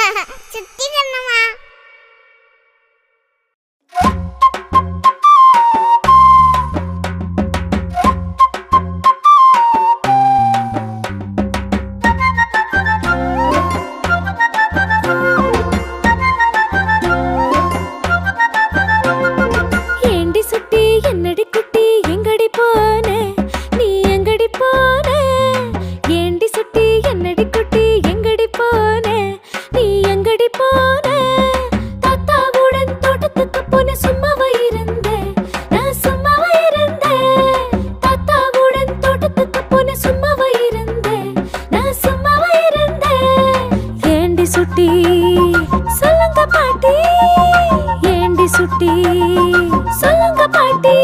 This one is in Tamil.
சுத்தி கண்ணம்மா. ஏண்டி சுட்டி என்னடி குட்டி எங்கடி போன நீ எங்கடி போன ஏண்டி சுட்டி என்னடி குட்டி எங்கடி போன நீ எங்கடி போன தாத்தாவுடன் தோட்டத்துக்கு போன சும்மாவா இருந்தேன் நான் சும்மாவா இருந்தேன் தாத்தாவுடன் தோட்டத்துக்கு போன சும்மாவா இருந்தேன் நான் சும்மாவா இருந்தேன் ஏண்டி சுட்டி சொல்லுங்க பாட்டி ஏண்டி சுட்டி சொல்லுங்க பாட்டி